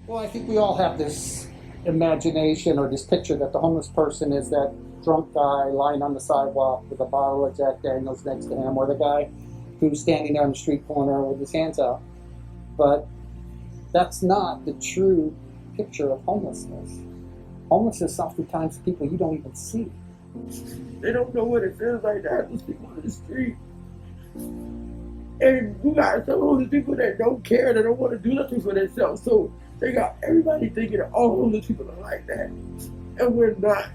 Well, I think we all have this imagination or this picture that the homeless person is that drunk guy lying on the sidewalk with a bottle of Jack Daniels next to him, or the guy who's standing there on the street corner with his hands out. But that's not the true picture of homelessness. Homelessness oftentimes people you don't even see. They don't know what it feels like to have to sleep on the street. And you got some homeless people that don't care, that don't want to do nothing for themselves. So they got everybody thinking that all homeless people are like that. And we're not.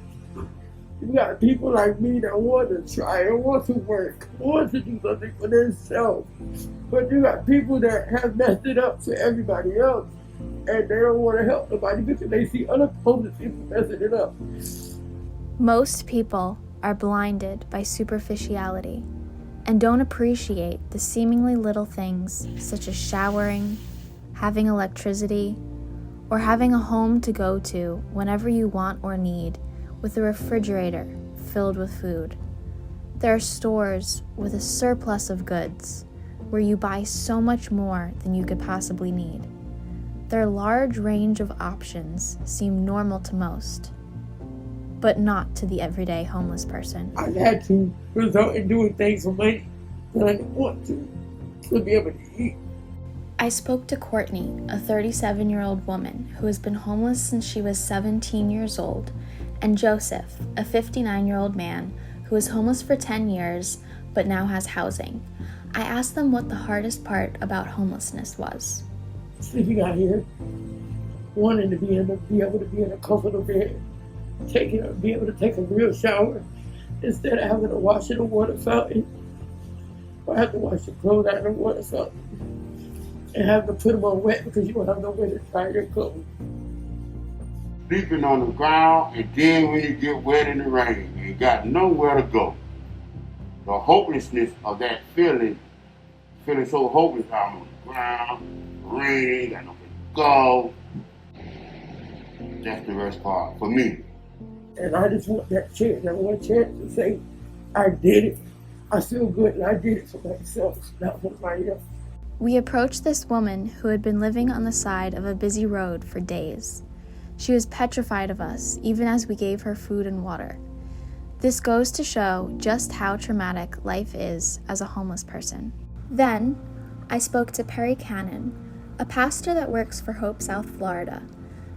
You got people like me that want to try and want to work, want to do something for themselves. But you got people that have messed it up for everybody else. And they don't want to help nobody because they see other homeless people messing it up. Most people are blinded by superficiality and don't appreciate the seemingly little things such as showering, having electricity, or having a home to go to whenever you want or need, with a refrigerator filled with food. There are stores with a surplus of goods where you buy so much more than you could possibly need. Their large range of options seem normal to most, but not to the everyday homeless person. I've had to resort in doing things for money that I didn't want to be able to eat. I spoke to Courtney, a 37-year-old woman who has been homeless since she was 17 years old, and Joseph, a 59-year-old man who was homeless for 10 years but now has housing. I asked them what the hardest part about homelessness was. Sleeping out here, wanting to be able to be in a comfortable bed, be able to take a real shower instead of having to wash in a water fountain, or have to wash your clothes out in a water fountain, and have to put them on wet because you don't have no way to dry your clothes. Sleeping on the ground, and then when you get wet in the rain, you got nowhere to go. The hopelessness of that feeling so hopeless out on the ground, raining, got nowhere to go. That's the worst part for me. And I just want that chance. I want a chance to say, I did it. I feel good and I did it for myself, not for somebody else. We approached this woman who had been living on the side of a busy road for days. She was petrified of us, even as we gave her food and water. This goes to show just how traumatic life is as a homeless person. Then, I spoke to Perry Cannon, a pastor that works for Hope South Florida,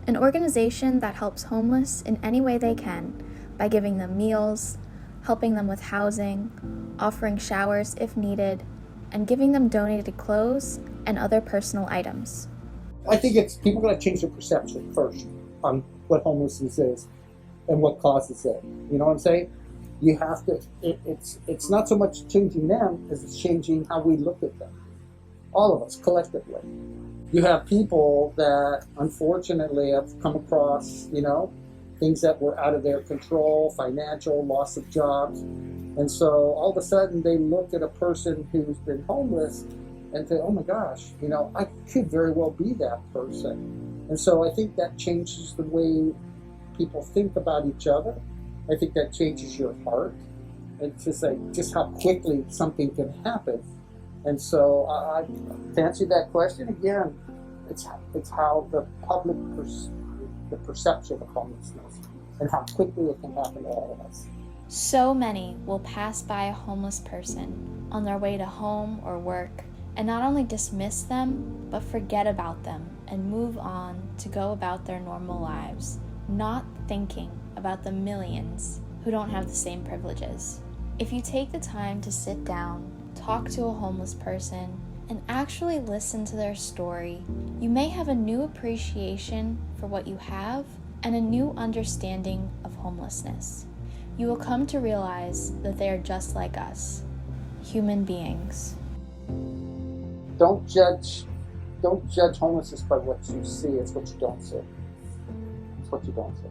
an organization that helps homeless in any way they can by giving them meals, helping them with housing, offering showers if needed, and giving them donated clothes and other personal items. I think it's people got to change their perception first on what homelessness is and what causes it. You know what I'm saying? You have to. It's not so much changing them as it's changing how we look at them. All of us collectively. You have people that unfortunately have come across, things that were out of their control, financial, loss of jobs. And so all of a sudden they look at a person who's been homeless and say, oh my gosh, I could very well be that person. And so I think that changes the way people think about each other. I think that changes your heart. It's just like just how quickly something can happen. And so to answer that question again, it's how the public the perception of homelessness and how quickly it can happen to all of us. So many will pass by a homeless person on their way to home or work and not only dismiss them, but forget about them and move on to go about their normal lives, not thinking about the millions who don't have the same privileges. If you take the time to sit down, talk to a homeless person, and actually listen to their story, you may have a new appreciation for what you have and a new understanding of homelessness. You will come to realize that they are just like us, human beings. Don't judge homelessness by what you see, it's what you don't see. It's what you don't see.